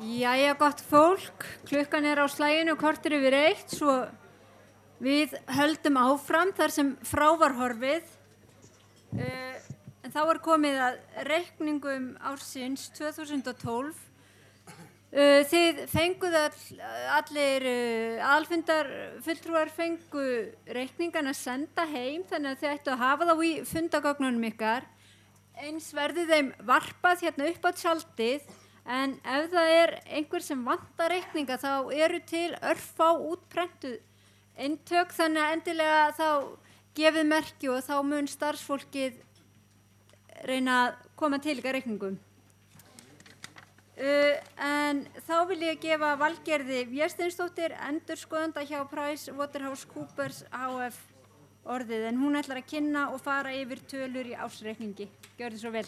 Jæja, gott fólk, klukkan á slaginu korter yfir 1, svo við höldum áfram þar sem frá var horfið. En þá var komið að reikningum ársins 2012. Þið fenguð allir aðalfundarfulltrúar fengu reikningan að senda heim, þannig að þið ættu að hafa þá í fundagögnunum ykkar. Eins verði þeim varpað hérna upp á tjaldið. En ef það einhver sem vantar reikninga þá eru til örfá útprentuð eintök, þannig að endilega þá gefið merki og þá mun starfsfólkið reyna að koma til ykkar reikningum. En þá vil ég gefa Valgerði Vésteinsdóttur, endurskoðanda hjá PricewaterhouseCoopers HF orðið, en hún ætlar að kynna og fara yfir tölur í ársreikningi. Gjörðu svo vel.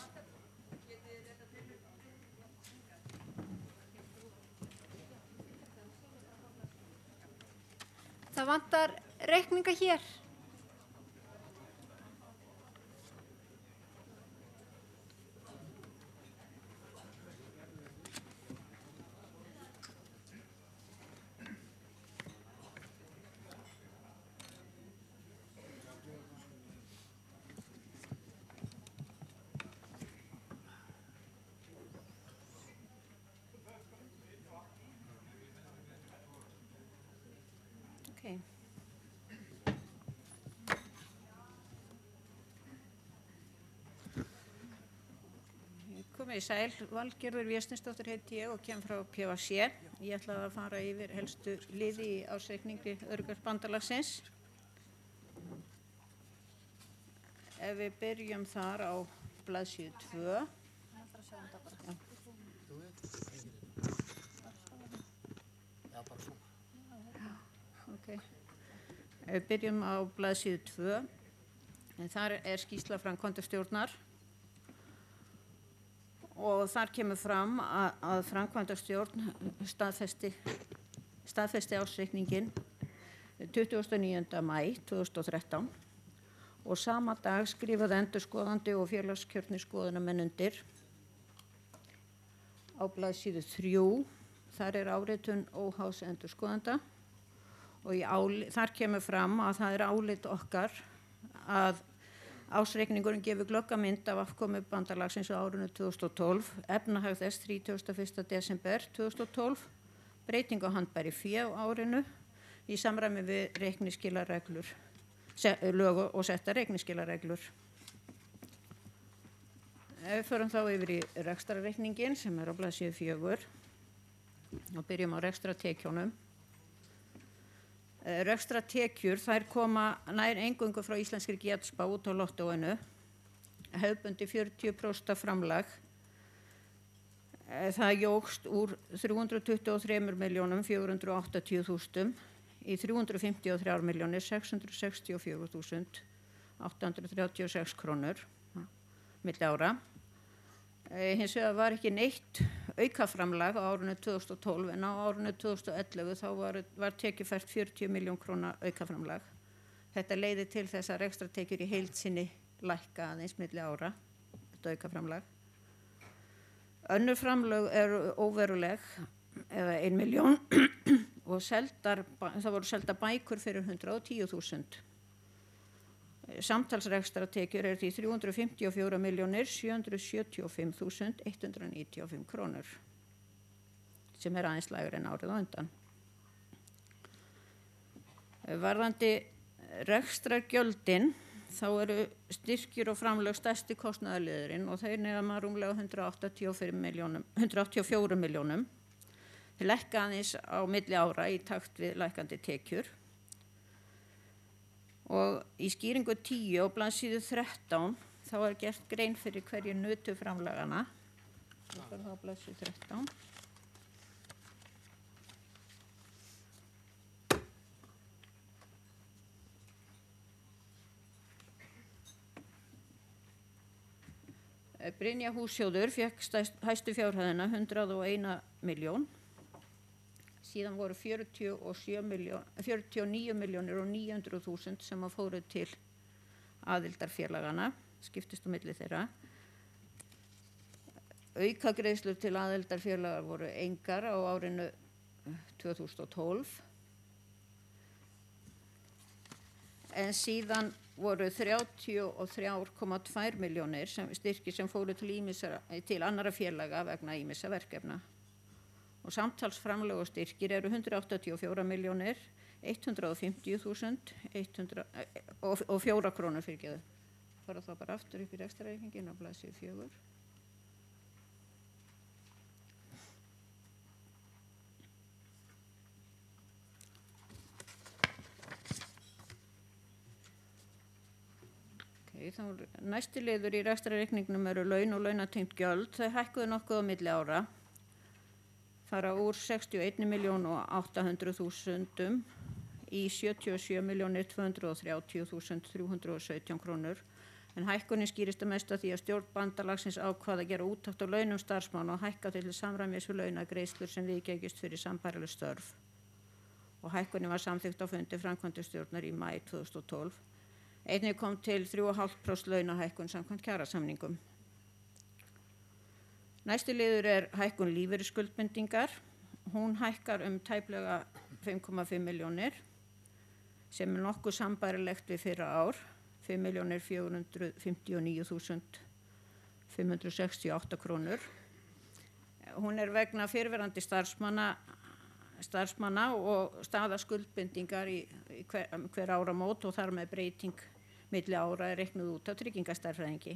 Það vantar reikninga hér. Komið í sæl, Valgerður Vésteinsdóttir heiti ég og kem frá PwC. Ég ætlaði að fara yfir helstu liði í ársreikningi Öryggisbandalagsins. Ef við byrjum þar á blaðsíðu 2. Ef við byrjum á blaðsíðu 2, en þar skýrsla framkvæmdastjórnar. Og þar kemur fram að framkvæmdastjórn staðfesti ársreikningin 29. maí 2013 og sama dag skrifaði endurskoðandi og félagskjörnir skoðunarmenn undir. Á blaðsíðu 3, þar áritun óháðs endurskoðanda og þar kemur fram að það álit okkar að ársreikningurinn gefur glöggamynd af afkomu bandalagsins á árinu 2012, efnahag þess 31. desember 2012, breyting á handbæri fé á árinu í samræmi við reikningsskilareglur, lög og setta reikningsskilareglur. Ef við förum þá yfir í rekstrarreikningin sem á blaðsíðu 4 og byrjum á rekstratekjunum. Rekstratekjur, þær koma nær eingöngu frá íslenskri getspá út á lottóinu, hefðbundi 40% framlag. Það jókst úr 323.480.000 í 353.664.836 krónur milli ára. Hins vegar var ekki neitt aukaframlag á árinu 2012 en á árinu 2011 þá var tekjufært 40 milljón króna aukaframlag. Þetta leiðir til þess að rekstratekjur í heild sinni lækka aðeins milli ára, þetta aukaframlag. Önnur framlög óveruleg eða 1 milljón og það voru seldar bækur fyrir 110.000. Samtalsrekstratekjur því 354.775.195 krónur sem aðeins lægri en árið á undan. Varðandi rekstrargjöldin þá styrkir og framlög stærsti kostnaðarliðurinn og þeir nema rúmlega 184 milljónum. Þeir lækka aðeins á milli ára í takt við lækkandi tekjur. Og í skýringu 10 og blaðsíðu 13 þá gert grein fyrir hverju nutu framlagana. Það á blaðsíðu 13. Brynja hússjóður fékk hæstu fjárhæðina 101 milljón. Síðan voru 49.900.000 sem fóru til aðildarfélagana, skiptist á milli þeirra. Aukagreiðslur til aðildarfélaga voru engar á árinu 2012. En síðan voru 33,2 milljónir styrkir sem fóru til annara félaga vegna ýmissa verkefna. Og samtalsframlög og styrkir eru 184 milljónir, 150.000 og 4 krónur fyrirgeðu. Fara þá bara aftur upp í rekstrarreikninginn á blaðsíðu 4. Næsti liður í rekstrarreikningnum eru laun og launatengt gjöld. Þau hækkuðu nokkuð á milli ára, fara úr 61.800.000 í 77.230.317 krónur. En hækkunin skýrist að mest af því að stjórn bandalagsins ákvað að gera úttekt á launum starfsmanna og hækka til samræmis við launagreiðslur sem viðgengist fyrir sambærileg störf. Og hækkunin var samþykkt á fundi framkvæmdastjórnar í maí 2012. Einnig kom til 3,5% launahækkun samkvæmt kjarasamningum. Næsti liður er hækkun lífeyrisskuldbindingar. Hún hækkar tæplega 5,5 milljónir sem nokkuð sambærilegt við fyrra ár, 5.459.568 krónur. Hún vegna fyrrverandi starfsmanna og staða skuldbindingar í hver áramót og þar með breyting milli ára reiknuð út af tryggingastærðfræðingi.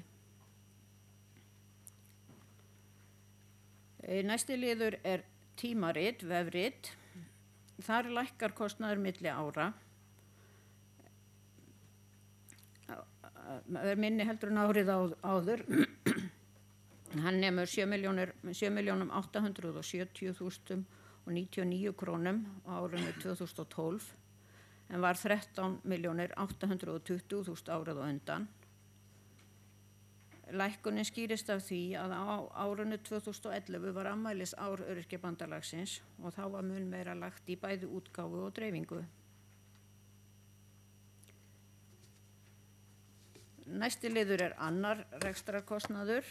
Næsti liður er tímarit, vefrit. Þar lækkar kostnaður milli ára. Minni heldur en árið áður. Hann nemur 7.870.099 krónum á árinu 2012 en var 13.820.000 árið á undan. Lækkunin skýrist af því að á árinu 2011 var afmælis ár Öryrkjabandalagsins og þá var mun meira lagt í bæði útgáfu og dreifingu. Næsti liður er annar rekstrarkostnaður.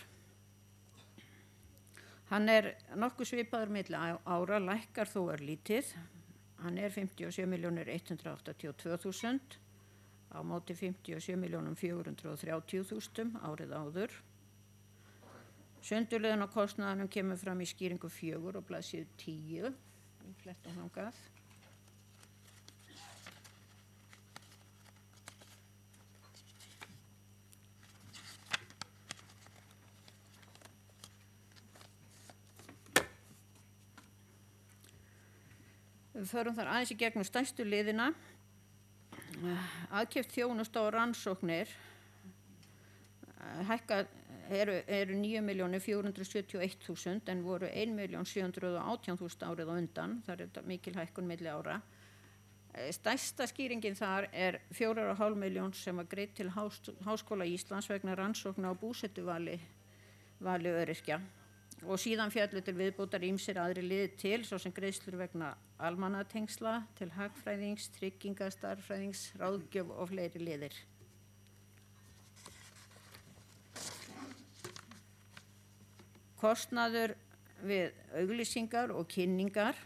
Hann nokkuð svipaður milli ára, lækkar þó örlítið. Hann 57.182.000 á móti 57.430.000 árið áður. Sundurliðun á kostnaðanum kemur fram í skýringu 4 og blaðsíðu 10. Í flettum þangað. Við förum þar aðeins í gegnum stærstu liðina. Aðkeypt þjónusta og rannsóknir eru 9.471.000 en voru 1.718.000 árið á undan. Það mikil hækkun milli ára. Stærsta skýringin þar 4,5 milljón sem var greidd til Háskóla Íslands vegna rannsókna á búsetuvali öryrkja. Og síðan fjallu til viðbótar ýmsir aðri liðir til, svo sem greiðslur vegna almannatengsla, til hagfræðings, trygginga, starffræðings, ráðgjöf og fleiri liðir. Kostnaður við auglýsingar og kynningar,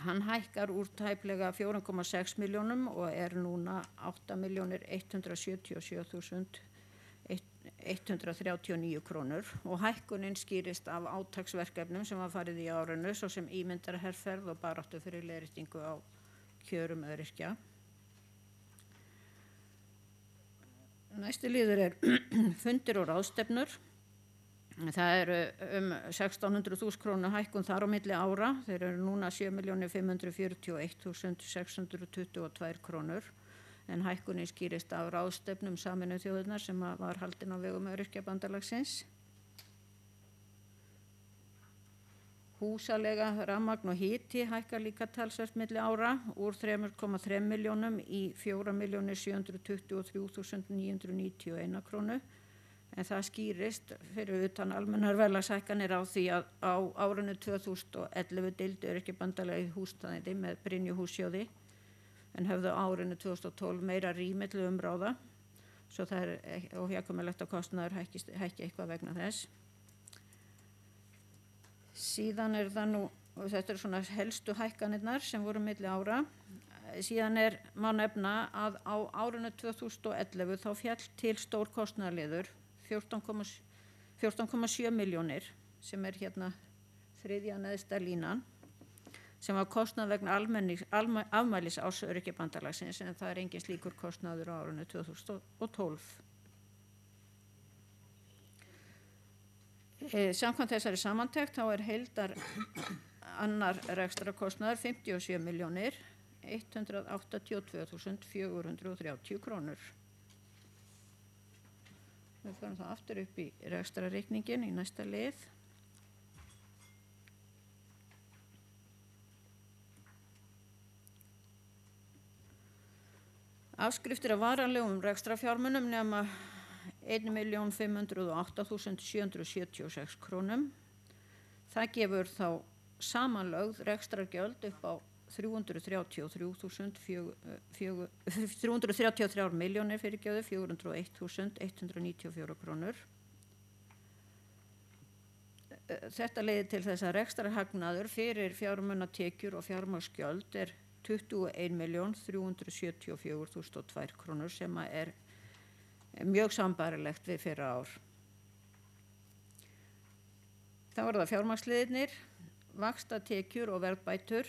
hann hækkar úr tæplega 4,6 milljónum og núna 8.077.139 krónur og hækkunin skýrist af átaksverkefnum sem var farið í árinu, svo sem ímyndarherferð og baráttu fyrir leiðréttingu á kjörum öryrkja. Næsti liður fundir og ráðstefnur. Það 1.600.000 krónur hækkun þar á milli ára. Þeir núna 7.541.622 krónur. En hækkunin skýrist af ráðstefnum Sameinuðu þjóðirnar sem var haldin á vegum Öryrkjabandalagsins. Húsaleiga, rafmagn og hiti hækkar líka talsvert milli ára úr 3,3 milljónum í 4.723.991 krónu. En það skýrist fyrir utan almennar verðlagshækkanir á því að á árinu 2011 deildi Öryrkjabandalagið húsnæði með Brynju-hússjóði en höfðu árinu 2012 meira rými til umráða, svo það óhjákvæmilegt að kostnaður hækki eitthvað vegna þess. Síðan það nú, og þetta svona helstu hækkanirnar sem voru milli ára, síðan má nefna að á árinu 2011 þá fjall til stór kostnaðarliður 14,7 milljónir sem hérna þriðja neðsta línan sem var kostnað vegna afmælis árs Öryrkjabandalagsins en það engin slíkur kostnaður á árinu 2012. Samkvæmt þessari samantekt þá heildar annar rekstrarkostnaður 57 milljónir 182.430 krónur. Við förum þá aftur upp í rekstrarreikningin í næsta lið. Afskriftir af varanlegum rekstrarfjármunum nema 1.508.776 krónum. Það gefur þá samanlögð rekstrargjöld upp á 333.401.194 krónur. Þetta leiðir til þess að rekstrarhagnaður fyrir fjármunatekjur og fjármagnsgjöld 21.374.002 krónur sem mjög sambærilegt við fyrra ár. Þá það fjármagnsliðirnir, vaxtatekjur og verðbætur.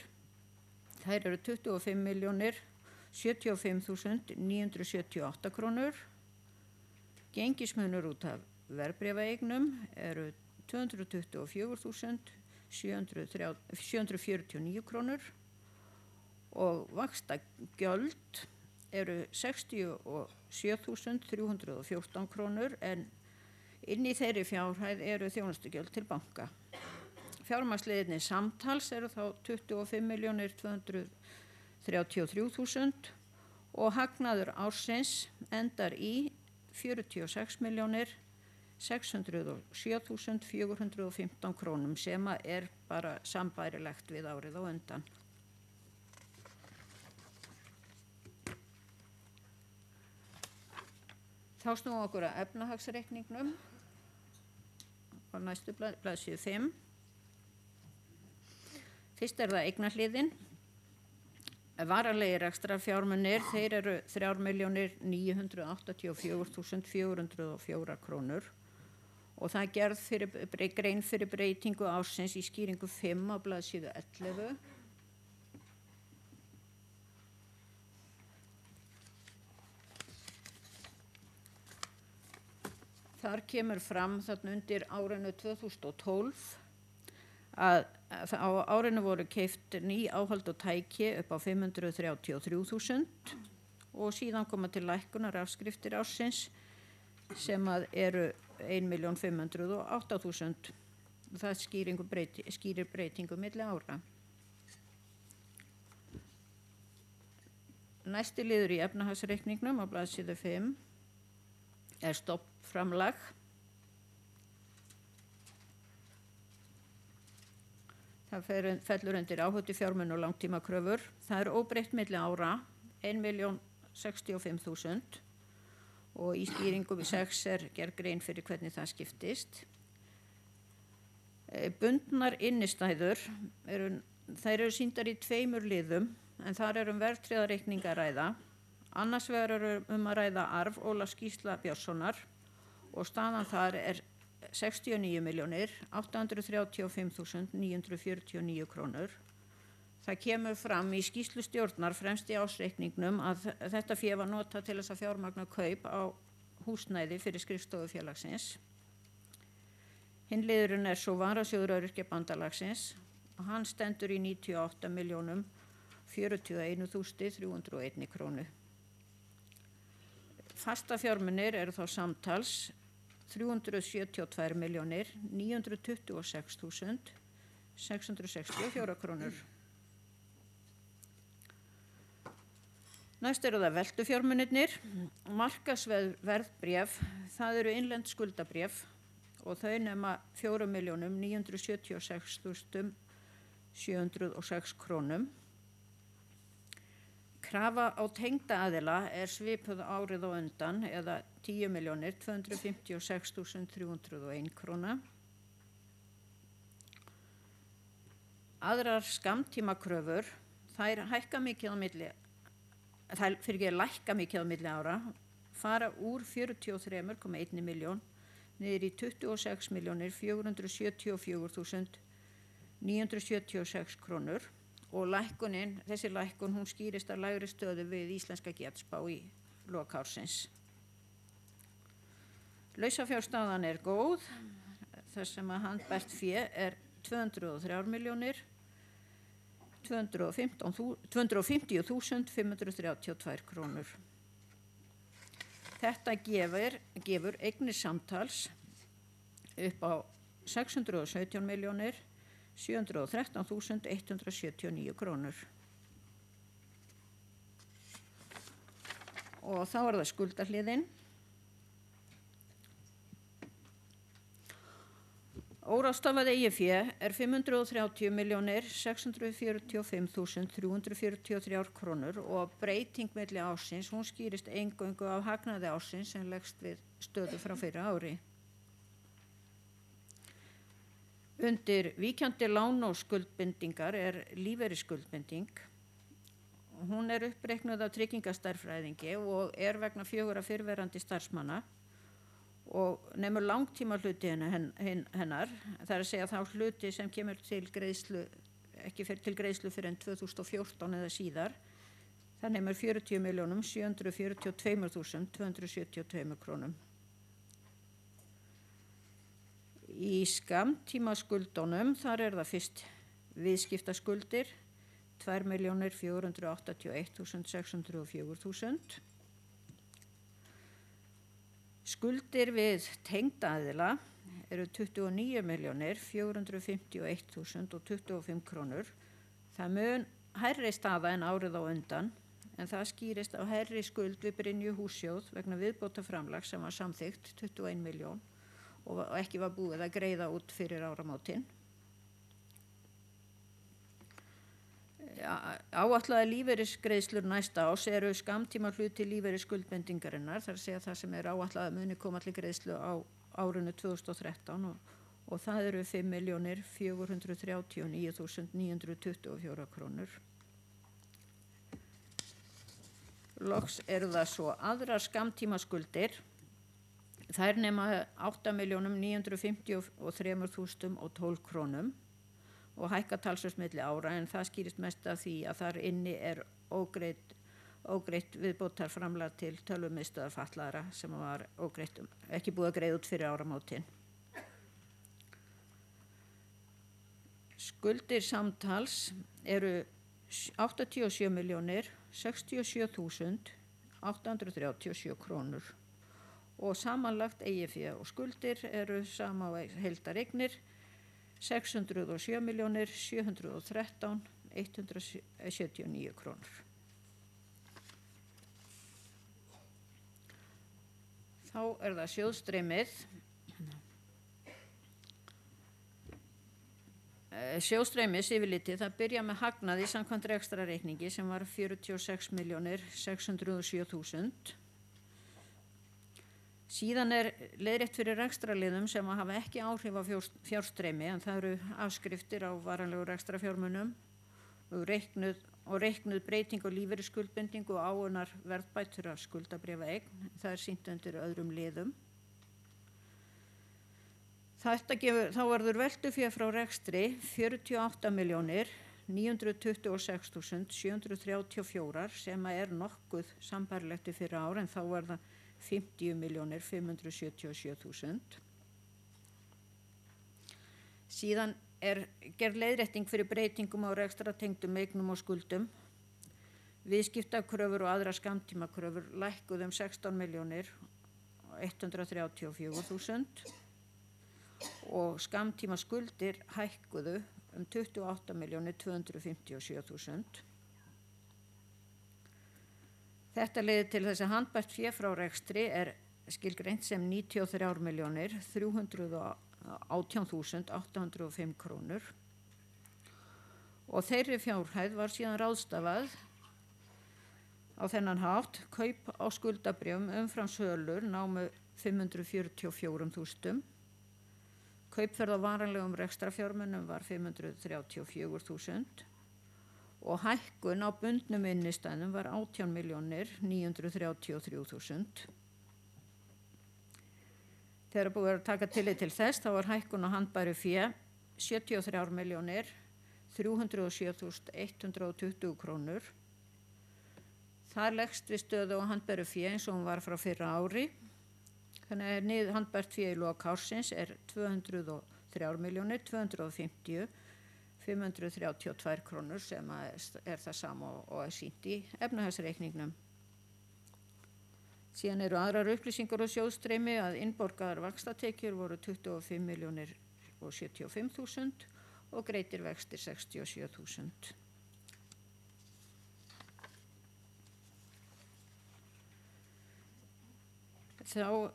Þær 25.075.978 krónur. Gengismunur út af verðbréfaeignum 224.749 krónur og vaxtagjöld 67.314 krónur en inn í þeirri fjárhæð þjónustugjöld til banka. Fjármagnsliðirnir samtals þá 25.233.000 og hagnaður ársins endar í 46.607.415 krónum sem bara sambærilegt við árið á undan. Þá snúum okkur að efnahagsreikningnum á næstu blaðsíðu 5. Fyrst það eignahliðin. Varanlegir rekstrarfjármunir, þeir 3.984.404 krónur og það gerð grein fyrir breytingu ársins í skýringu 5 á blaðsíðu 11. Þar kemur fram þarna undir árinu 2012 að á árinu voru keypt ný áhöld og tæki upp á 533.000 og síðan koma til lækkunar afskriftir ársins sem 1.508.000. Það skýrir breytingu milli ára. Næsti liður í efnahagsreikningnum á blaðsíðu 5 stofnframlag. Það fellur undir áhættufjármunir og langtímakröfur. Það óbreytt milli ára 1.065.000 og í skýringu 6 gerð grein fyrir hvernig það skiptist. Bundnar innistæður þær sýndar í 2 liðum en þar verðtryggða að ræða. Annars vegar að ræða arf Ólafs Gísla Björnssonar og staðan þar 69.835.949 krónur. Það kemur fram í skýrslu stjórnar fremst í ársreikningnum að þetta fé var notað til þess að fjármagna kaup á húsnæði fyrir skrifstofufélagsins. Hinn liðurinn svo varasjóður Öryrkjabandalagsins og hann stendur í 98.041.301 krónu. Fasta fjármunir þá samtals 372.926.664 krónur. Næst það veltufjármunirnir. Markaðsverðbréf, það innlend skuldabréf og þau nema 4.976.706 krónum. Krafa á tengda aðila svipuð árið á undan eða 10.256.301 króna. Aðrar skammtímakröfur, þær hækka mikið á milli, þær lækka mikið á milli ára, fara úr 43,1 miljón niður í 26.474.976 krónur og þessi lækkun hún skýrist af lægri stöðu við íslenska getspá í lok ársins. Lausafjárstaðan er góð, þar sem að handbært fé er 250.532 krónur. Þetta gefur eignir samtals upp á 617.713.179 krónur. Og þá er það skuldahliðin. Óráðstafað eigið fé er 530.645.343 krónur og breyting milli ársins, hún skýrist eingöngu af hagnaði ársins sem leggst við stöðu frá fyrra ári. Undir víkjandi lán og skuldbindingar er lífeyrisskuldbinding. Hún er uppreiknuð af tryggingastærðfræðingi og er vegna 4 fyrrverandi starfsmanna og nemur langtíma hluti hennar, það er að segja þá hluti sem kemur til greiðslu, ekki til greiðslu fyrir enn 2014 eða síðar, það nemur 40.742.272 krónum. Í skammtíma skuldunum, þar er það fyrst viðskiptaskuldir, 2.481.604.000. Skuldir við tengda aðila eru 29.451.025 krónur. Það mun hærri staða en árið á undan, en það skýrist á hærri skuld við Brynju hússjóð vegna viðbótarframlag sem var samþykkt 21 miljón og ekki var búið að greiða út fyrir áramótin. Áætlaðar lífeyrisgreiðslur næsta árs eru skammtíma hluti lífeyrisskuldbindingarinnar, þar að segja það sem er áætlað að muni koma til greiðslu á árinu 2013 og það eru 5.439.924 krónur. Loks eru það svo aðrar skammtímaskuldir. Þær nema 8.953.012 krónum og hækka talsvert milli ára, en það skýrist mest af því að þar inni er ógreitt viðbótarframlag til tölvumiðstöðvar fatlaðra sem var ekki búið að greiða út fyrir áramótin. Skuldir samtals eru 87.067.837 krónur og samanlagt eigið fé og skuldir eru sama á heildareignir 607.713.179 krónur. Þá er það sjóðstreymið. Sjóðstreymið yfirlitið, það byrja með hagnaði samkvæmt rekstrarreikningi sem var 46.607.000. Síðan er leiðrétt fyrir rekstrarliðum sem hafa ekki áhrif á fjárstreymi, en það eru afskriftir á varanlegu rekstrarfjármunum og reiknuð breyting á lífeyrisskuldbindingu og áunnar verðbætur af skuldabréfaeign. Það er sýnt undir öðrum liðum. Þá verður veltufé frá rekstri 48.926.734 sem er nokkuð sambærilegt við fyrra ár, en þá var það 50.577.000. Síðan er gerð leiðrétting fyrir breytingum á rekstratengdum eignum og skuldum. Viðskiptakröfur og aðra skammtímakröfur lækkuðu 16.134.000 og skammtíma skuldir hækkuðu 28.257.000. Þetta leiðir til þess að handbært fé frá rekstri er skilgreint sem 93.318.805 krónur og þeirri fjárhæð var síðan ráðstafað á þennan hátt. Kaup á skuldabréfum umfram sölur námu 544.000, Kaupferð á varanlegum rekstrarfjármunum var 534.000 og hækkun á bundnum innistæðum var 18.933.000. Þegar búið að taka tillit til þess, þá var hækkun á handbæru fé 73.307.120 krónur. Það leggst við stöðu á handbæru fé eins og hún var frá fyrra ári. Þannig að handbært fé í lok ársins 203.250.532 krónur sem það sama og sýnt í efnahagsreikningnum. Síðan eru aðrar upplýsingar og sjóðstreymi að innborgaðar vaxtatekjur voru 25.075.000 og greiddir vextir 67.000. Þá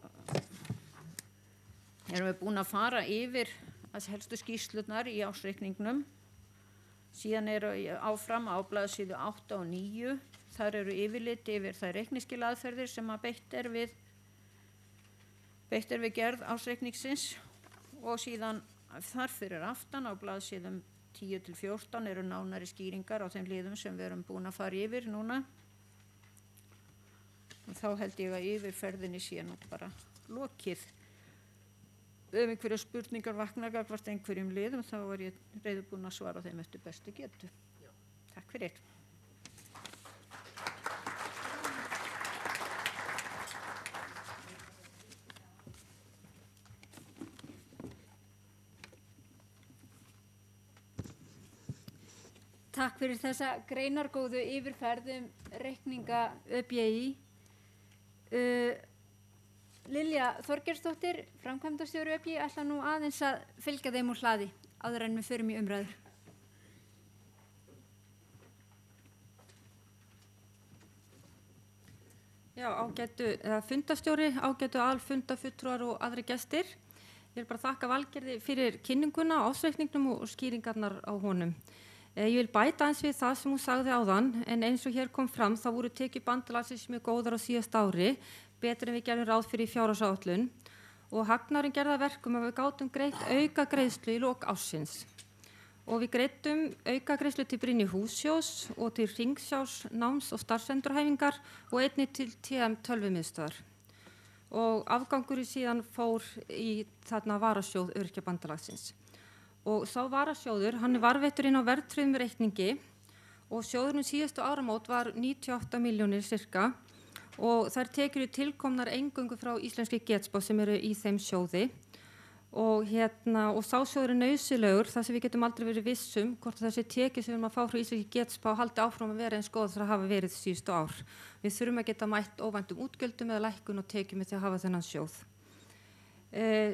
erum við búin að fara yfir að helstu skýrslurnar í ársreikningnum. Síðan eru áfram á blaðsíðu 8 og 9. Þar eru yfirlit yfir þær reikningsskilaðferðir sem að beitt er við gerð ársreikningsins og síðan þar fyrir aftan á blaðsíðum 10-14 eru nánari skýringar á þeim liðum sem við erum búin að fara yfir núna. Og þá held ég að yfirferðinni sé nú bara lokið. Ef einhverja spurningar vaknar gagnvart einhverjum liðum þá var ég reiðubúin að svara þeim eftir bestu getu. Já. Takk fyrir. Takk fyrir þessa greinargóðu yfirferð reikninga ÖBÍ. Lilja Þorgeirsdóttir, framkvæmdastjóri ÖBÍ, ætla nú aðeins að fylgja þeim úr hlaði áður en við förum í umræður. Já, ágætu fundastjóri, ágætu aðalfundafulltrúar og aðri gestir. Ég vil bara þakka Valgerði fyrir kynninguna á ársreikningnum og skýringarnar á honum. Ég vil bæta eins við það sem hún sagði áðan, en eins og hér kom fram þá voru tekjur bandalagsins mjög góðar á síðasta ári, betur en við gerðum ráð fyrir í fjárhagsáætlun og hagnaðurinn gerði að verkum að við gátum greitt auka greiðslu í lok ársins. Og við greiddum auka greiðslu til Brynju hússjós og til Hringsjás náms- og starfsendurhæfingar og einnig til TM tölvumiðstöðvar. Og afgangurinn síðan fór í þarna varasjóð Öryrkjabandalagsins. Og sá varasjóður, hann varðveittur inn á verðtryggðum reikningi og sjóðurinn síðustu áramót var 98 milljónir cirka og þær tekjur tilkomnar eingöngu frá Íslenskri getspá sem eru í þeim sjóði og sá sjóður er nauðsynlegur þar sem við getum aldrei verið vissum hvort þessi tekjur sem við erum að fá frá Íslenskri getspá haldi áfram að vera eins góð þar að hafa verið síðustu ár. Við þurfum að geta mætt óvæntum útgjöldum eða lækkun og tekjum með því að hafa þennan sjóð.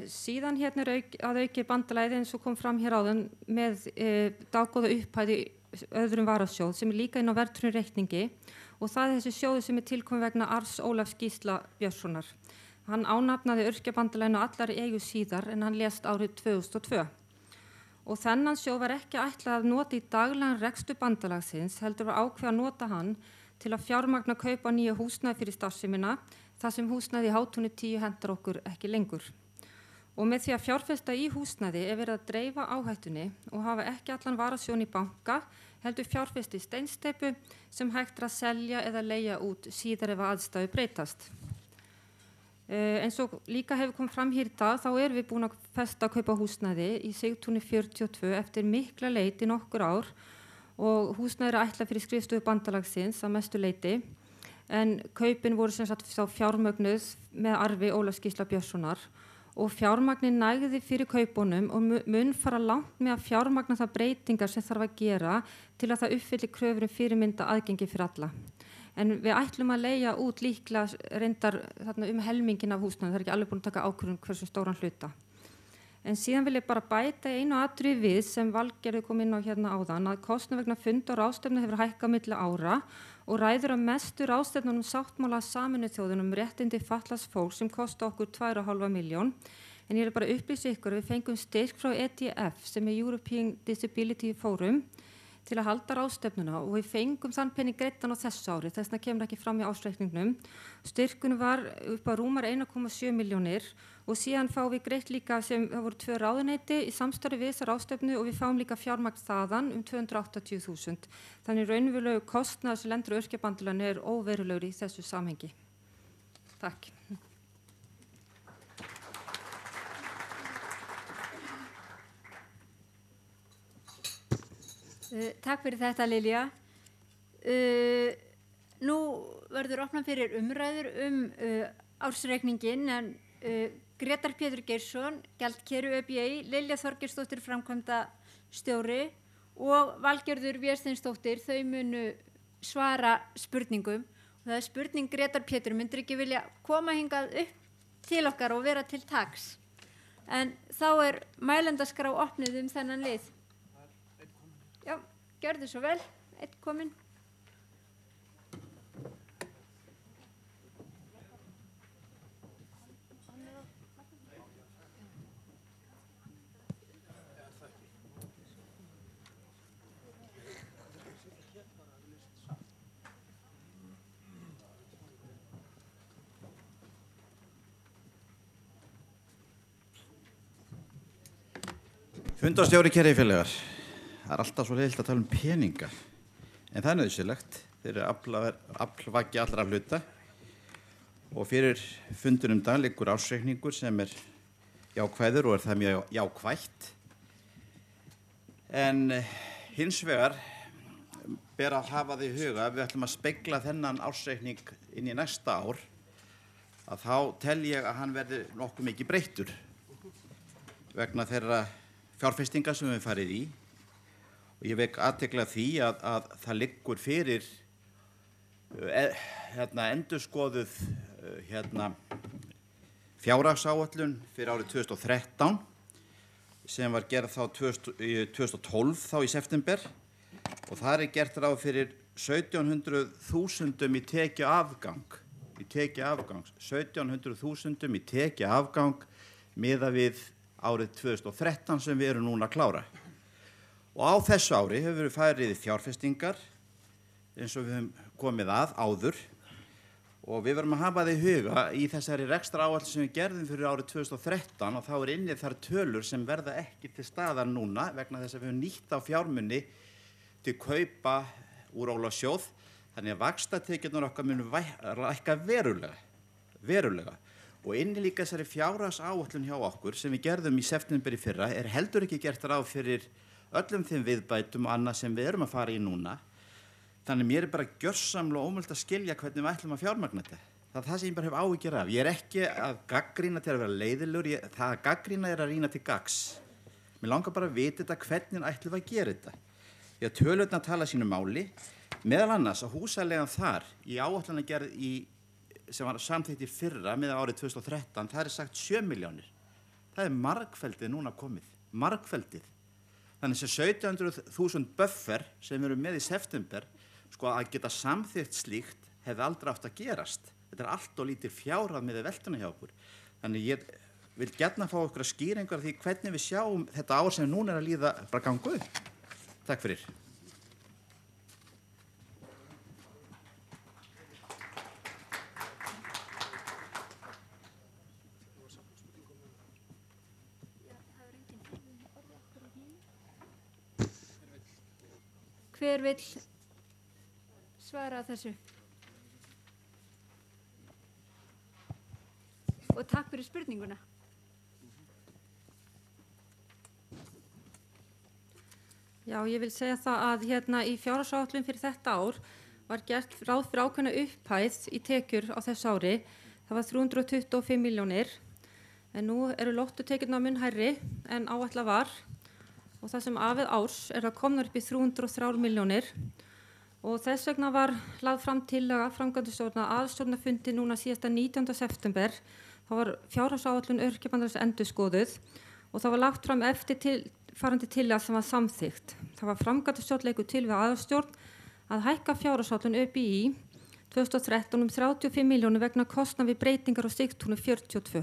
Síðan er að aukið bandalagið eins og kom fram hér áðan með dágóða upphæð í öðrum varasjóð sem er líka inn á verðtryggðum reikningi og það er þessi sjóður sem er tilkominn vegna arfs Ólafs Gísla Björnssonar. Hann ánafnaði Öryrkjabandalaginu allar í eigu síðar en hann lést árið 2002. Og þennan sjóð var ekki ætlað að nota í daglegan rekstur bandalagsins, heldur var ákveðið að nota hann til að fjármagna kaupa nýja húsnæði fyrir starfsemina, þar sem húsnæði í Hátúni 10 hentar okkur ekki lengur. Og með því að fjárfesta í húsnæði er verið að dreifa áhættunni og hafa ekki allan varasjóðinn í banka, heldur fjárfesti í steinsteypu sem hægt er að selja eða leigja út síðar ef aðstæður breytast. Eins og líka hefur komið fram hér í dag, þá erum við búin að festa að kaupa húsnæði í Sigtúni 42 eftir mikla leit í nokkur ár og húsnæði er ætlað fyrir skrifstofu bandalagsins að mestu leiti, en kaupin voru sem sagt þá fjármögnuð með arfi Ólafs Gísla Björnssonar og fjármagnin nægði fyrir kaupunum og mun fara langt með að fjármagna það breytingar sem þarf að gera til að það uppfylli kröfur fyrirmynda aðgengi fyrir alla. En við ætlum að leigja út líklega reyndar þarna helmingin af húsnæði, það er ekki alveg búin að taka ákvörðun hversu stóran hluta. En síðan vil ég bara bæta einu atriði við sem Valgerður kom inn á hérna áðan að kostnaður vegna funda og ráðstefnu hefur hækkað milli ára og ræður að mestu ráðstefnunum sáttmála Sameinuðu þjóðanna réttindi fatlaðs fólks sem kosta okkur 2,5 milljón. En ég vil bara upplýsa ykkur að við fengum styrk frá ETF sem er European Disability Forum til að halda ráðstefnuna og við fengum þann pening greiddan á þessu ári, þess vegna kemur ekki fram í ársreikningnum. Styrkun var upp á rúmar 1,7 milljónir og síðan fáum við greitt líka sem það voru 2 ráðuneyti í samstarfi við þessa ráðstefnu og við fáum líka fjármagn þaðan 280.000. Þannig raunverulegu kostnaður sem lendur á Öryrkjabandalaginu óverulegur í þessu samhengi. Takk. Takk fyrir þetta, Lilja. Nú verður opnað fyrir umræður ársreikningin en Grétar Pétur Geirsson, gjaldkeri ÖBÍ, Lilja Þorgeirsdóttir framkvæmdastjóri og Valgerður Vésteinsdóttir, þau munu svara spurningum. Og það er spurning Grétar Pétur, myndir ekki vilja koma hingað upp til okkar og vera til taks? En þá er mælendaskrá opnuð þennan lið. Já, gjörðu svo vel, einn kominn. Fundarstjóri, kæri félagar. Það er alltaf svo leiðilt að tala peninga, en það er nauðsynlegt. Þeir eru aflvaki allra hluta og fyrir fundunum dag liggur ársreikningur sem er jákvæður og er það mjög jákvætt. En hins vegar ber að hafa það í huga að við ætlum að spegla þennan ársreikning inn í næsta ár, að þá tel ég að hann verði nokkuð mikið breyttur vegna þeirra fjárfestinga sem við farið í. Og ég vek athygli því að það liggur fyrir endurskoðuð fjárhagsáætlun fyrir árið 2013 sem var gerð þá 2012 þá í september og þar er gert ráð fyrir 1700.000 í tekjuafgang. 1700.000 í tekjuafgang miðað við árið 2013 sem við erum núna að klára. Og á þessu ári hefur við farið í fjárfestingar eins og við höfum komið að áður og við verðum að hafa það í huga í þessari rekstraráætlun sem við gerðum fyrir árið 2013 og þá er inni þar tölur sem verða ekki til staðar núna vegna þess að við höfum nýtt á fjármuni til kaupa úr Ólafssjóð, þannig að vaxtatekjurnar okkar munu lækka verulega. Og inni líka þessari fjárhagsáætlun hjá okkur sem við gerðum í september í fyrra er heldur ekki gert ráð fyrir öllum þeim viðbætum og annað sem við erum að fara í núna. Þannig mér er bara gjörsamlega ómögulegt að skilja hvernig við ætlum að fjármagna þetta. Það er það sem ég bara hef áhyggjur af. Ég er ekki að gagnrýna til að vera leiðilegur, það að gagnrýna er að rýna til gagns. Mér langar bara að vita þetta hvernig ætlum við að gera þetta. Því að tölurnar tala sínu máli, meðal annars að húsalegan þar í áætlanagerð sem var samþykkt í fyrra með árið 2013, það er sagt 7 milljónir. Það er margfeldið núna komið, margfeldið. Þannig sem 1700.000 buffer sem við erum með í september, sko að geta samþykkt slíkt hefði aldrei átt að gerast. Þetta er allt og lítið fjárhæð með veltuna hjá okkur. Þannig ég vil gjarna fá okkur að skýringar því hvernig við sjáum þetta ár sem núna er að líða bara ganga upp. Takk fyrir. Hver vill svara þessu? Og takk fyrir spurninguna. Já, ég vil segja það að í fjárhagsáætlun fyrir þetta ár var gert ráð fyrir ákveðna upphæð í tekjur á þessu ári. Það var 325 milljónir, en nú eru lottutekjurnar mun hærri en áætlað var. Og það sem afið árs er að komna upp í 303 milljónir og þess vegna var lagð fram tillaga framkvæmdastjórnar aðstjórnarfundi núna síðasta 19. september. Það var fjárhagsáætlun Öryrkjabandalagsins endurskoðuð og það var lagt fram eftir farandi tillaga sem var samþykkt. Það var framkvæmdastjórn leikur til við aðstjórn að hækka fjárhagsáætlun ÖBÍ 2013 35 milljónir vegna kostnaðar við breytingar á sigtúni 42.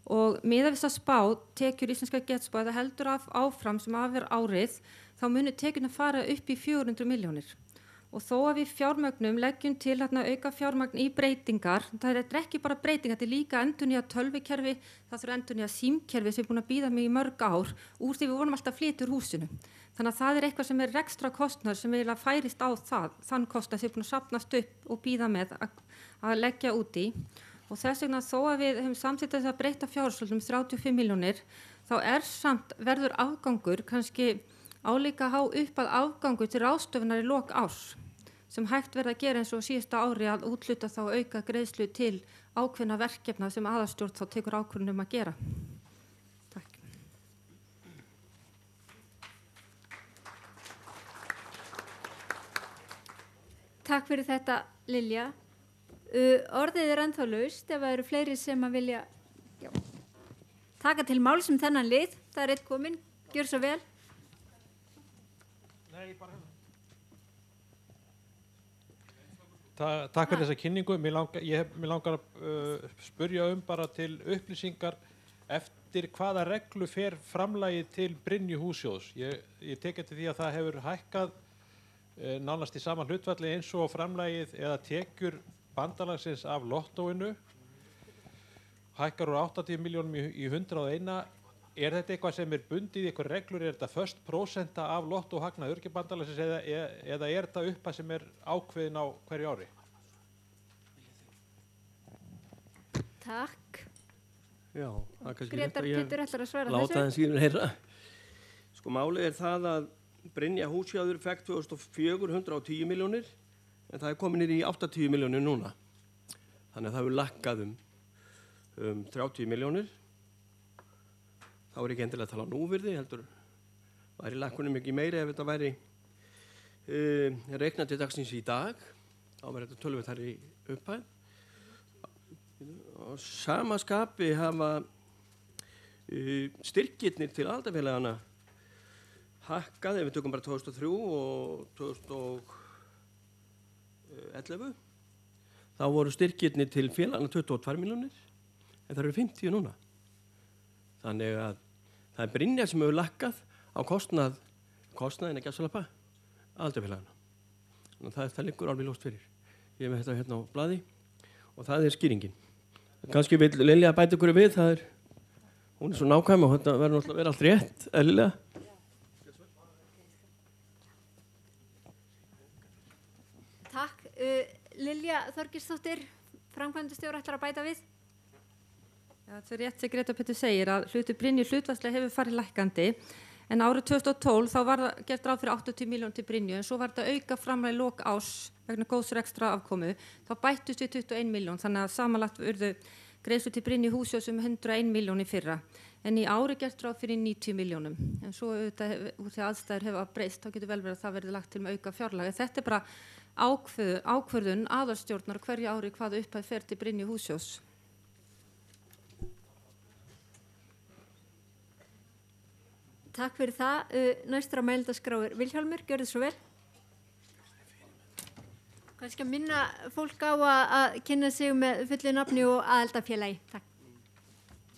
og miðað við þess að spá tekjur íslenska getspá eða heldur áfram sem afver árið þá muni tekjurnar fara upp í 400 milljónir. Og þó að við fjármögnum leggjum til auka fjármagn í breytingar, það er ekki bara breytingar, þetta er líka endurnýja tölvikerfi, það þurfa endurnýja símkerfi sem er búin að bíða mig í mörg ár úr því við vorum alltaf að flytja úr húsinu. Þannig að það er eitthvað sem er ekstra kostnaður sem eiginlega færist á þann kostnað sem er búin að safnast upp og bíða með að leggja út í. Og þess vegna þó að við hefum samþykkt þess að breyta fjárhagshöldum 35 milljónir, þá verður afgangur kannski álíka há upp að afgangur til ráðstöfunar í lok árs sem hægt verða að gera eins og síðasta ári að útluta þá auka greiðslu til ákveðna verkefna sem aðalstjórn þá tekur ákvörðun að gera. Takk. Takk fyrir þetta, Lilja. Orðið er ennþá laust ef það eru fleiri sem að vilja taka til máls þennan lið. Það er eitt kominn, gjör svo vel. Nei, bara hérna. Takk fyrir þessa kynningu. Mér langar að spyrja bara til upplýsingar eftir hvaða reglu fer framlagið til Brynju hússjóðs. Ég tek eftir því að það hefur hækkað nánast í sama hlutfalli eins og framlagið eða tekjur bandalagsins af lottóinu. Hækkar úr 80 milljónum í 101. Er þetta eitthvað sem er bundið í eitthvað reglur, er þetta föst prósenta af lottóhagnað öryrkjabandalagsins eða er þetta upphæð sem er ákveðin á hverju ári? Takk. Já, það er kannski Grétar Pétur ætlar að svara þessu. Láta hans síðan heyra. Sko málið er það að Brynja hússjóður fekk 2004 110 milljónir en það er komin niður í 80 milljónir núna. Þannig að það hefur lækkað um 30 milljónir. Þá er ekki endilega að tala á núvirði, heldur væri lækkunum ekki meiri ef þetta væri reiknað til dagsins í dag. Þá væri þetta töluvert þar í upphæð. Á sama skapi hafa styrkirnir til aðildarfélagana hækkað, ef við tökum bara 2003 og 2011. Þá voru styrkirnir til félagana 22 milljónir, en það eru 50 núna. Þannig að það er Brynja sem hefur lækkað á kostnaðin ekki að salapa aðildarfélagana. Þannig að það liggur alveg ljóst fyrir. Ég hef með þetta hérna á blaði og það er skýringin. Kannski vil Lilja bæta ykkur við, hún er svo nákvæm og þetta verður náttúrulega að vera allt rétt, eðlilega. Takk. Lilja Þorgeirsdóttir, framkvæmdastjóri, ætlar að bæta við. Já, það er rétt sem Grétar Pétur segir að hlutur Brynju hlutfallslega hefur farið lækkandi en árið 2012 þá var það gert ráð fyrir 80 milljón til Brynju en svo var þetta auka framlag í lok árs vegna góðs rekstra afkomu. Þá bættust við 21 milljón þannig að samanlagt urðu greiðslur til Brynju hússjóðs 101 milljón í fyrra en í ári gert ráð fyrir 90 milljónum. En svo auðvitað úr því aðstæður hefur breyst þá getur vel verið að það verði lagt til með auka fjárlag. Þetta er bara ákvörðun aðalstjórnar hverju ári hvað upphæð fer til Brynju hússjóðs. Takk fyrir það. Næstur á mælendaskrá er Vilhjálmur, gjörðu svo vel. Kannski að minna fólk á að kynna sig með fullu nafni og aðildafélagi. Takk.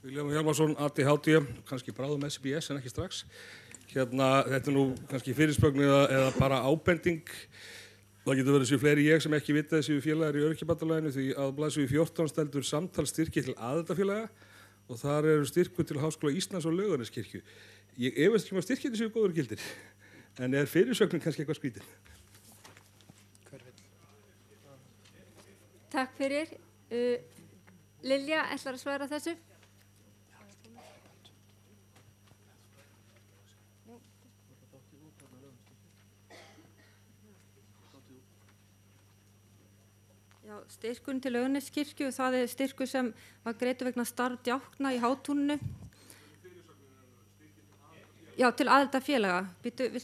Vilhjálmur Hjálmarsson, ADHD, kannski bráðum SBS en ekki strax. Þetta er nú kannski fyrirspögn eða bara ábending. Það getur verið sér fleiri ég sem ekki vita þessi félagar í öryrkjabandalaginu því að blaðsíðu 14 stendur samtalsstyrki til aðildafélaga og þar eru styrkur til Háskóla Íslands og Laugarneskirkju. Ég efast ekki að styrkirnir séu góður gildir, en er fyrirsögnin kannski eitthvað skrítið? Takk fyrir. Lilja, ætlar að svara þessu? Já, styrkurinn til Laugarneskirkju, það er styrkur sem var greiddur vegna starf djákna í Hátúninu. Já, til aðildarfélaga. Viltu? Ég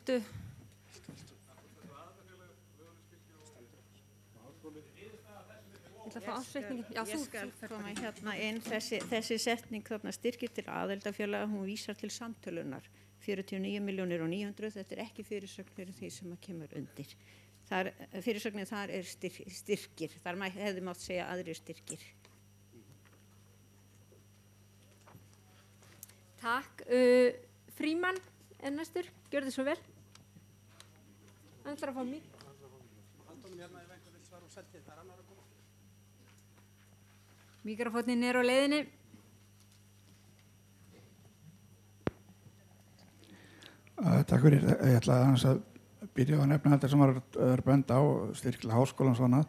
skal koma hérna inn þessi setning þarna styrkir til aðildafélaga, hún vísar til samtölunar 49.900.000, þetta er ekki fyrirsögn fyrir því sem að kemur undir. Fyrirsögnin þar er styrkir, þar hefði mátt segja aðrir styrkir. Takk. Frímann er næstur, gjörðu svo vel. Hann ætlar að fá mig. Mikrofóninn er á leiðinni. Takk fyrir. Ég ætla aðeins að byrja að nefna þetta sem var bend á styrkilega háskólan svona.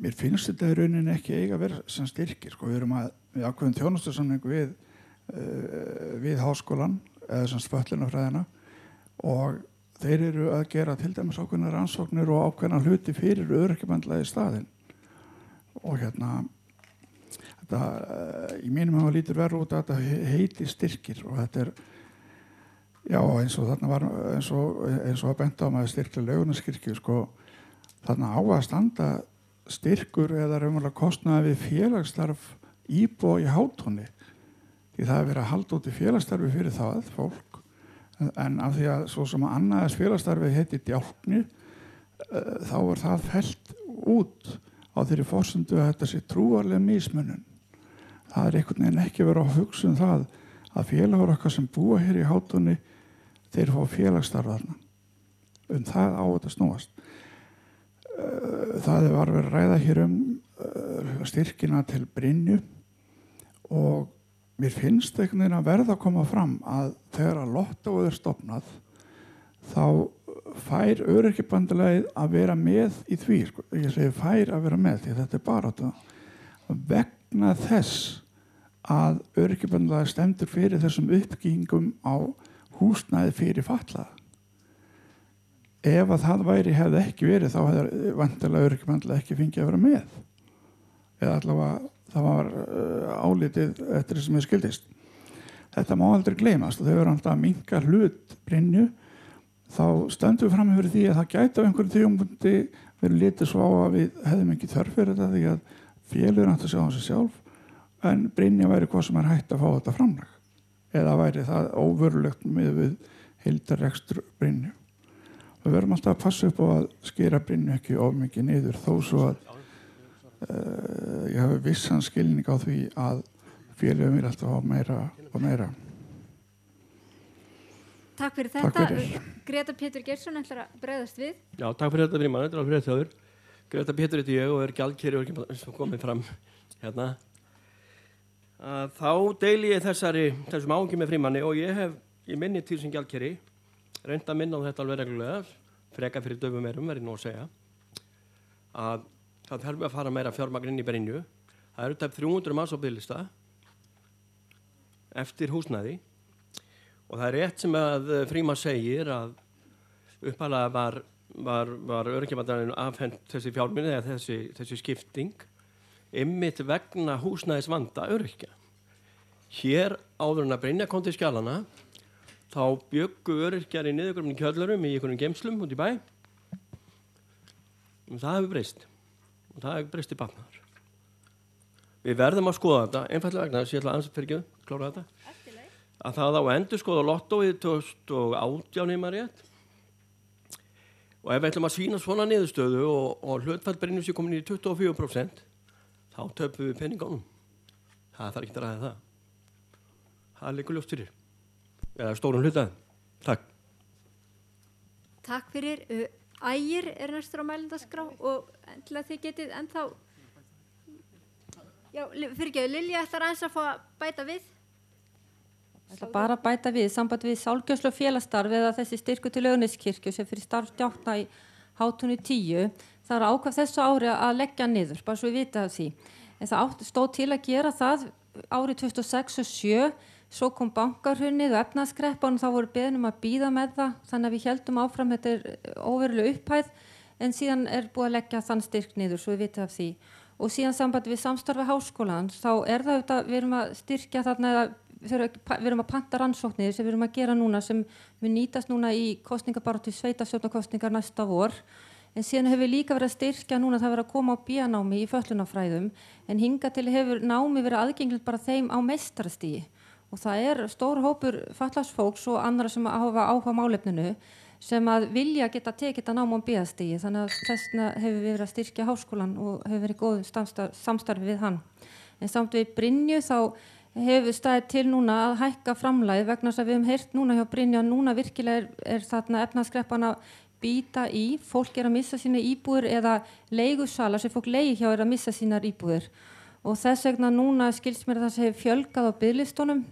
Mér finnst þetta í rauninni ekki eiga að vera sem styrkir. Sko, við ákveðum þjónustusamning við háskólan eða sem fötlunarfræðina og þeir eru að gera til dæmis ákveðnar rannsóknir og ákveðnar hluti fyrir öryrkjabandalagið staðinn. Og þetta í mínum hafa lítur verið út að þetta heiti styrkir og þetta já, eins og þarna var eins og að benda á maður styrklega Laugarneskirkju, sko, þarna á að standa styrkur eða raunverulega kostnaði við félagsstarf íbúa í Hátúni því það er verið að halda út í félagsstarfi fyrir það fólk en af því að svo sem að annaðis félagsstarfi heiti Djálkni þá er það fellt út á þeirri forsendu að þetta sé trúarlega mismunun. Það er einhvern veginn ekki verið að hugsa það að félagur okkar sem búa hér í Hátúni þeir fá félagsstarf þarna. Það á þetta snúast. Það var verið að ræða hér styrkina til Brynju og mér finnst einhvern veginn að verða að koma fram að þegar að Lottóið er stofnað þá fær öryrkjabandalagið að vera með í því, sko. Ég segi fær að vera með því þetta er bara þetta vegna þess að öryrkjabandalagið stendur fyrir þessum uppbyggingum á húsnæði fyrir fatlaða. Ef að það hefði ekki verið þá hefði vantilega öryrkjabandalagið ekki fengið að vera með eða allavega það var álitið eftir þess sem ég skildist. Þetta má aldrei gleymast og þau verður alltaf að minnka hlut Brynju þá stöndum við fram yfir því að það gæti á einhverjum tímapunkti verið litið svo á að við hefðum ekki þörf fyrir þetta því að félögin átti að sjá á sig sjálf en Brynja væri hvað sem er hægt að fá þetta framlag eða væri það óverulegt með við heildarrekstur Brynju. Við verðum alltaf að passa upp á að skera Brynju ekki of mikið niður þó svo að ég hafi vissan skilning á því að félögum vil alltaf hafa meira og meira. Takk fyrir þetta. Takk fyrir. Greta Pétur Geirsson ætlar að bregðast við. Já, takk fyrir þetta Frímann, þetta er alveg þjóður. Greta Pétur heiti ég og er gjaldkeri og ekki komið fram hérna. Þá deili ég þessum áhengi með Frímanni og ég hef í minni tíð sem gjaldkeri reynt að minna á þetta alveg reglulega, freka fyrir döfum erum verið nú að segja, að það þarf að fara meira fjármagn inn í Brynju. Það eru tæp 300 manns á biðlista eftir húsnæði og það er rétt sem að Frímann segir að upphaflega var öryrkjabandalaginu afhent þessi fjármunni eða þessi skipting einmitt vegna húsnæðisvanda öryrkja. Hér áður en að Brynja kom til skjalana þá bjuggu öryrkjar í niðurgröfnum kjöllurum í einhverjum geymslum út í bæ. Það hefur breyst. Og það er breyst í batnaðar. Við verðum að skoða þetta, einfallega vegna þess að ég ætla aðeins að fyrirgeðu, klára þetta, að það á að endurskoða Lottóið 2018 í maður rétt. Og ef við ætlum að sýna svona niðurstöðu og hlutfall Brynju sé komin í 24%, þá töpum við peningunum. Það þarf ekki að ræða það. Það liggur ljóst fyrir. Eða stórum hlutaði. Takk. Takk fyrir. Ægir er næstur á mælendaskrá og til að þið getið ennþá fyrirgeðu, Lilja ætlar aðeins að fá að bæta við. Ég ætla bara að bæta við samband við sálgjörslu og félagsstarf eða þessi styrku til Laugarneskirkju sem fyrir starf Djálkna í Hátúni 10 það er ákvað þessu ári að leggja niður, bara svo við vita af því. En það stóð til að gera það árið 2006 og 2007 svo kom bankahrunið og efnahagskreppan og þá voru beðin að bíða með það þannig að við heldum áfram þetta er óveruleg upphæð en síðan er búið að leggja þann styrk niður svo við vitið af því og síðan sambandi við samstarfi háskólan þá er það auðvitað við erum að styrkja þarna við erum að panta rannsóknir sem við erum að gera núna sem við nýtast núna í kosningabaráttu sveitarstjórnarkosningar næsta vor en síðan hefur við líka verið að styrkja núna það verið að koma á B-námi í fötlunarfræðum en hingað til hefur námi verið aðgengilegt bara þeim á meistarastigi og það er stór hópur fatlaðs fólks og annara sem hafa áhuga málefninu sem að vilja geta tekið þetta nám á B-stigi þannig að þessna hefur við verið að styrkja háskólan og hefur verið góð samstarfi við hann. En samt við Brynju þá hefur staðið til núna að hækka framlagið vegna þess að við höfum heyrt núna hjá Brynju að núna virkilega er þarna efnahagskreppan að býta í, fólk er að missa sína íbúðir eða leigusalar sem fólk leigi hjá er að missa sínar íbúðir og þess vegna núna skilst mér að það hefur fjölgað á biðlistunum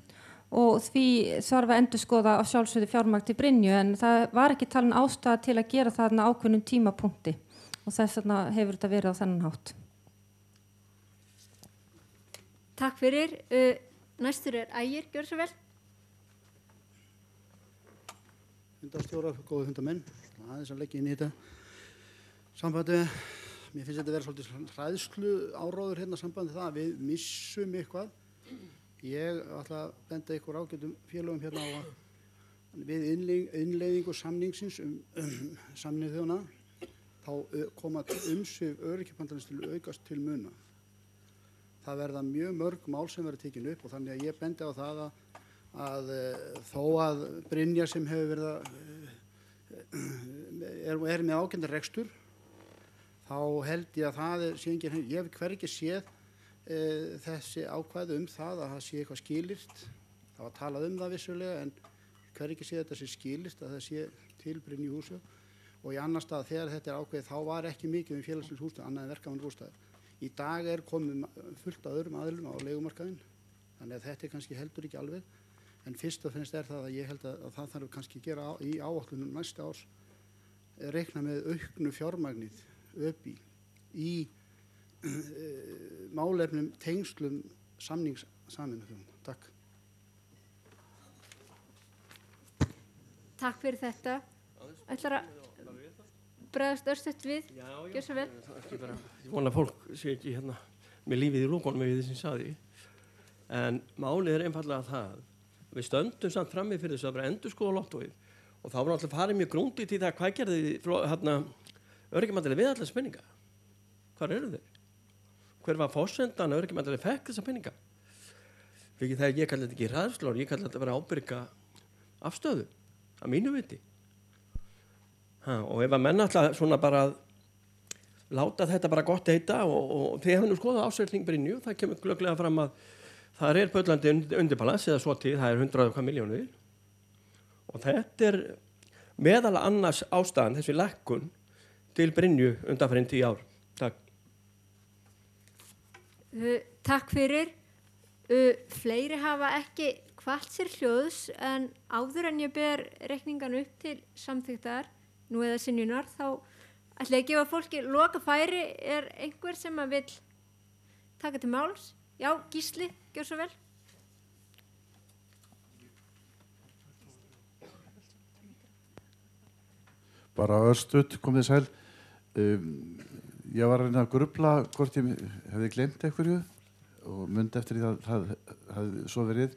og því þarf að endurskoða á sjálfsögðu fjármagn til Brynju en það var ekki talin ástæða til að gera þarna ákveðnum tímapunkti og þess vegna hefur þetta verið á þennan hátt. Takk fyrir. Næstur er Ægir, gjör svo vel. Fundarstjóra, góðu fundamenn, aðeins að leggja inn í þetta sambandi. Mér finnst þetta að vera svolítið hræðslu áróður hérna sambandi það að við missum eitthvað. Ég ætla að benda ykkur ágætum félögum hérna á að við innleiðingu samningsins Sameinuðu þjóðanna þá koma umsvif öryggisbandalagsins til aukast til muna. Það verða mjög mörg mál sem verða tekin upp og þannig að ég bendi á það að þó að Brynja sem hefur verið er með ágændar rekstur þá held ég að það sé engin, ég hef hvergi séð þessi ákvæði það að það sé eitthvað skilyrt. Það var talað það vissulega en hvergi sé þetta sé skilyrt að það sé til Brynju húsið og í annar stað þegar þetta ákveðið þá var ekki mikið félagsins húsnæði annað en verkefni húsnæði. Í dag komið fullt af öðrum aðilum á leigumarkaðinn þannig að þetta kannski heldur ekki alveg en fyrst og fremst það að ég held að það þarf kannski að gera í áætlunum næsta árs reikna með auknu fjármagnið upp í málefnum tengslum samnings Sameinuðu þjóðanna. Takk. Takk fyrir þetta. Ætlar að bregðast örstutt við? Gjör svo vel. Ég vona að fólk sé ekki hérna með lífið í lókunum við því sem saði. En málið er einfallega það. Við stöndum samt frammi fyrir þess að bara endurskoða lottóið og þá var náttúrulega farið mjög grúndið í það hvað gerði hérna öryggisbandalagið við allar spenninga. Hvar eru þeir? Hver var forsendan að öryggisbandalagið fekk þessa peninga? Fyrir það ég kalli þetta ekki hræðslur, ég kalli þetta að vera ábyrga afstöðu, að mínu viti. Og ef að menn alltaf svona bara láta þetta bara gott heita og þið hefðu nú skoðað ásetning Brynju, það kemur glögglega fram að það er Böllandi undirbalanssi eða svo til, það er 100 milljónir og þetta er meðal annars ástæðan þessi lækkun til Brynju undanfarin 10 ár. Takk. Takk fyrir. Fleiri hafa ekki hvatt sér hljóðs en áður en ég ber reikningan upp til samþykktar nú eða synjunar þá ætla ég að gefa fólki loka færi. Er einhver sem að vill taka til máls? Já, Gísli, gjör svo vel. Bara örstutt, komið sæl. Ég var að reyna að grufla hvort ég hefði glemt einhverju og mundi eftir því að það hefði svo verið.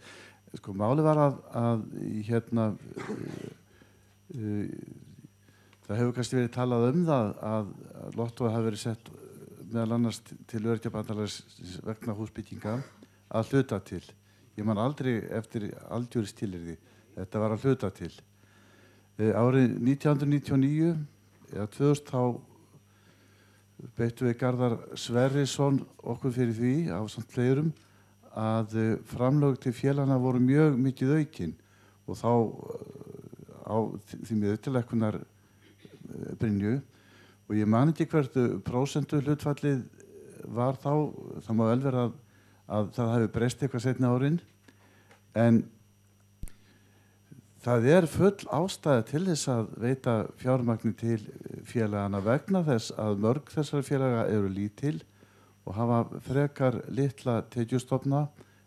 Sko, máli var að hérna það hefur kannski verið talað það að lottóið hafi verið sett meðal annars til öryrkjabandalagsins vegna húsbygginga að hluta til. Ég man aldrei eftir algjöru skilyrði. Þetta var að hluta til. Árið 1999 eða 2000 þá beittu við Garðar Sverrisson okkur fyrir því ásamt fleirum að framlög til félagana voru mjög mikið aukin og þá á því miður til lækkunar Brynju og ég man ekki hvert prósentu hlutfallið var þá, það má vel vera að það hefði breyst eitthvað seinni árin en það er full ástæða til þess að veita fjármagni til félagana vegna þess að mörg þessara félaga eru lítil og hafa frekar litla tekjustofna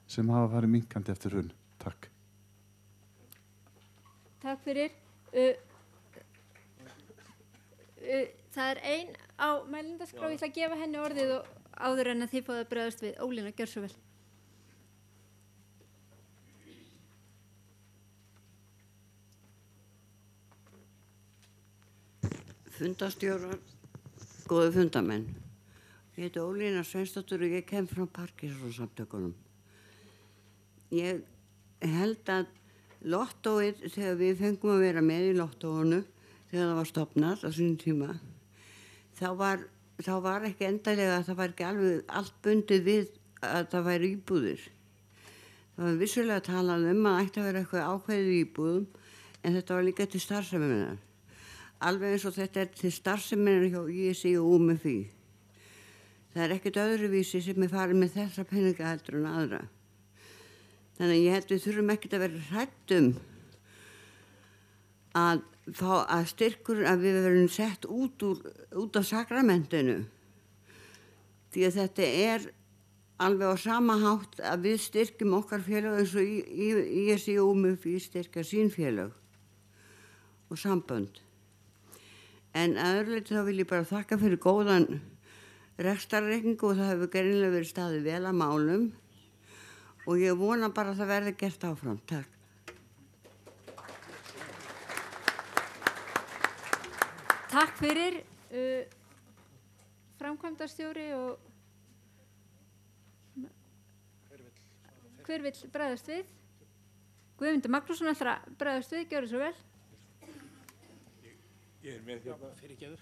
sem hafa farið minnkandi eftir hrun. Takk. Takk fyrir. Það er ein á mælindaskrá, ég ætla að gefa henni orðið og áður en að þið fáið að bregðast við. Ólína, gjör svo vel. Fundarstjórar, góðu fundamenn. Ég heiti Ólína Sveinsdóttir og ég kem frá Parkinsonsamtökunum. Ég held að lottóið, þegar við fengum að vera með í lottóinu, þegar það var stofnað á sínum tíma, þá var ekki endalega, það var ekki alveg allt bundið við að það væri íbúðir. Það var vissulega talað að ætti að vera eitthvað ákveðið í íbúðum, en þetta var líka til starfseminnar. Alveg eins og þetta til starfseminnar hjá ISI og UMFI. Það ekkert öðruvísi sem farið með þessa peninga heldur en aðra. Þannig að ég held við þurfum ekkert að vera hrædd að fá að styrkur að við verðum sett út af sakramentinu. Því að þetta alveg á sama hátt að við styrkjum okkar félag eins og ISI og UMFI styrkja sín félag og sambönd. En að öðru leyti þá vil ég bara þakka fyrir góðan rekstrarreikning og það hefur greinilega verið staðið vel að málum og ég vona bara að það verði gert áfram. Takk. Takk fyrir framkvæmdastjóri og hver vill bregðast við? Guðmundur Magnússon ætlar að bregðast við, gjörðu svo vel. Ég með hérna fyrirgeður.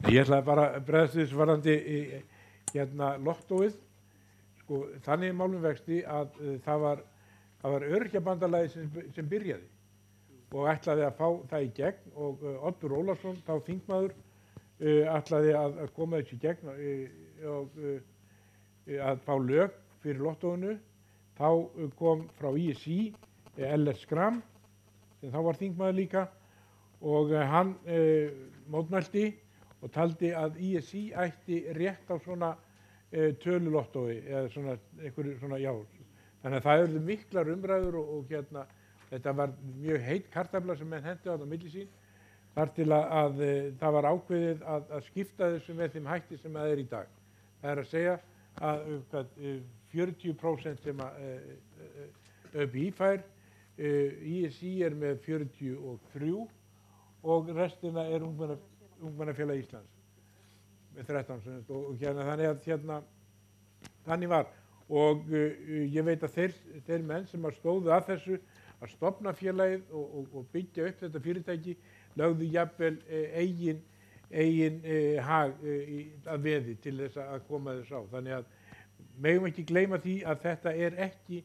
Ég ætla bara að bregðast við svarandi hérna lottóið. Sko, þannig málum vexti að það var Öryrkjabandalagið sem byrjaði og ætlaði að fá það í gegn og Oddur Ólafsson, þá þingmaður, ætlaði að koma þessu í gegn og að fá lög fyrir lottóinu. Þá kom frá ISI L.S. Schramm, sem þá var þingmaður líka, og hann mótmælti og taldi að ISI ætti rétt á svona tölulottói eða svona einhverju svona já. Þannig að það eru miklar umræður og hérna þetta var mjög heitt kartafla sem menn hentu á milli sín þar til að það var ákveðið að skipta þessu með þeim hætti sem það í dag. Það að segja að 40% sem ÖBI fær, ISI með 43 og restina Ungmennafélag Íslands með 13 og hérna þannig að hérna þannig var og ég veit að þeir menn sem stóðu að þessu að stofna félagið og byggja upp þetta fyrirtæki lögðu jafnvel eigin hag að veði til þess að koma þess á. Þannig að megum ekki gleyma því að þetta er ekki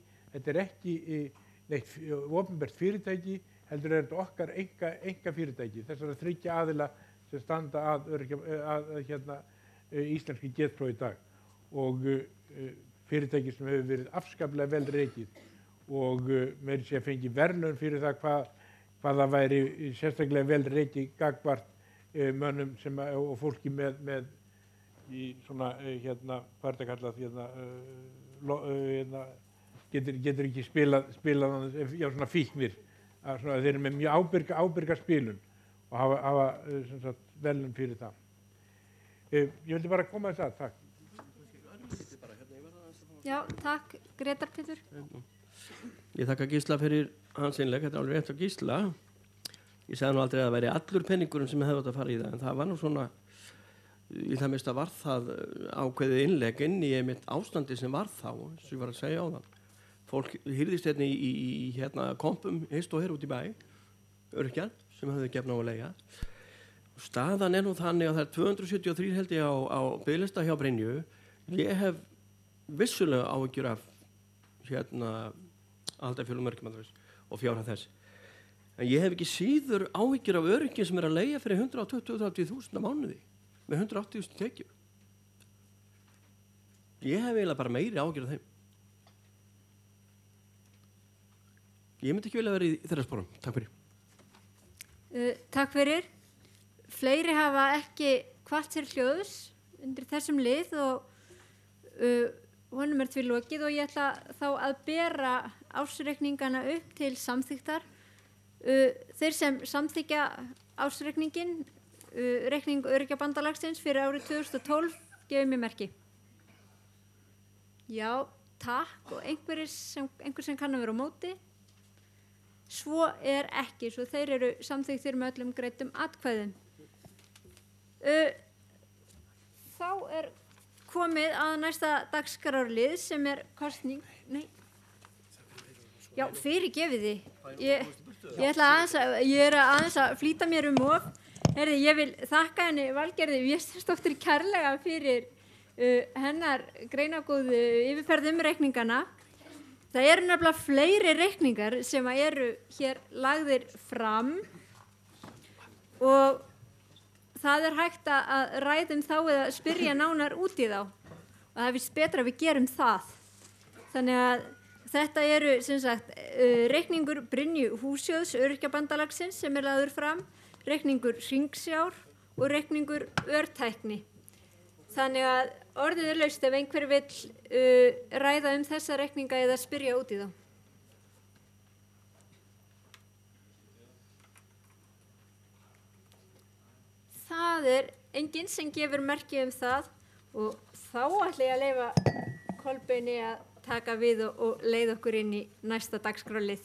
neitt opinbert fyrirtæki, heldur þetta okkar enga fyrirtæki, þessara 3 aðila sem standa að íslenski getpróf í dag og fyrirtæki sem hefur verið afskaplega vel rekið og meira sé að fengi verðlaun fyrir það hvað það væri sérstaklega vel rekið gagnvart mönnum og fólki með í svona hvað er þetta kallað getur ekki spilað já svona fíknir svona, þeir eru með mjög ábyrga spilun og hafa sem sagt verðlaun fyrir það. Ég vildi bara koma þess að, takk. Já, takk, Grétar Pétur. Ég þakka Gísla fyrir hans innlegg, þetta er alveg rétt á Gísla. Ég sagði nú aldrei að það væri allur penningurinn sem hefði átt að fara í það, en það var nú svona, í það mesta var það ákveðið innlegg inn í einmitt ástandi sem var þá, sem ég var að segja á það. Fólk hýrðist hérna í kompum, hist og hér út í bæ, öryrkjar, sem höfðu gefna á að leigja. Staðan er nú þannig að það er 273 held ég á biðlista hjá Brynju. Ég hef vissulega áhyggjur af aðaldarfélögum Öryrkjabandalagsins og fjárhæð þess. En ég hef ekki síður áhyggjur af öryrkjum sem að leigja fyrir 120.000 á mánuði með 180.000 tekjur. Ég hef eiginlega bara meiri áhyggjur af þeim. Ég myndi ekki vilja vera í þeirra sporum. Takk fyrir. Takk fyrir. Fleiri hafa ekki hvatt sér hljóðs undir þessum lið og honum því lokið og ég ætla þá að bera ársreikningana upp til samþykktar. Þeir sem samþykja ársreikningin, reikning Öryrkjabandalagsins fyrir árið 2012, gefið mér merki. Já, takk og einhver sem kann að vera á móti. Svo er ekki, svo þeir eru samþykktir með öllum greiddum atkvæðum. Þá er komið að næsta dagskrárlið sem er kosning. Nei. Já, fyrirgefið þið. Ég er aðeins að flýta mér of. Ég vil þakka henni Valgerði Vésteinsdóttur kærlega fyrir hennar greinagóðu yfirferð reikningana. Það eru nefnilega fleiri reikningar sem eru hér lagðir fram og það er hægt að ræðum þá eða spyrja nánar út í þá og það er vist betra að við gerum það. Þannig að þetta eru sem sagt reikningur Brynju hússjóðs Öryrkjabandalagsins sem er lagður fram, reikningur Hringsjár og reikningur Örtækni. Þannig að orðið er laust ef einhver vill ræða þessa reikninga eða spyrja út í þá. Það er enginn sem gefur merki það og þá ætla ég að leyfa Kolbeini að taka við og leiða okkur inn í næsta dagskrárlið.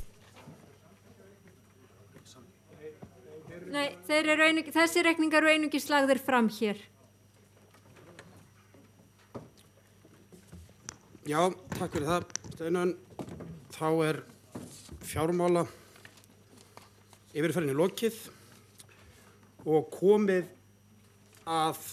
Nei, þessi reikningar eru einungis lagðir fram hér. Já, takk fyrir það, Steinunn. Þá er fjármála yfirferðinni lokið og komið að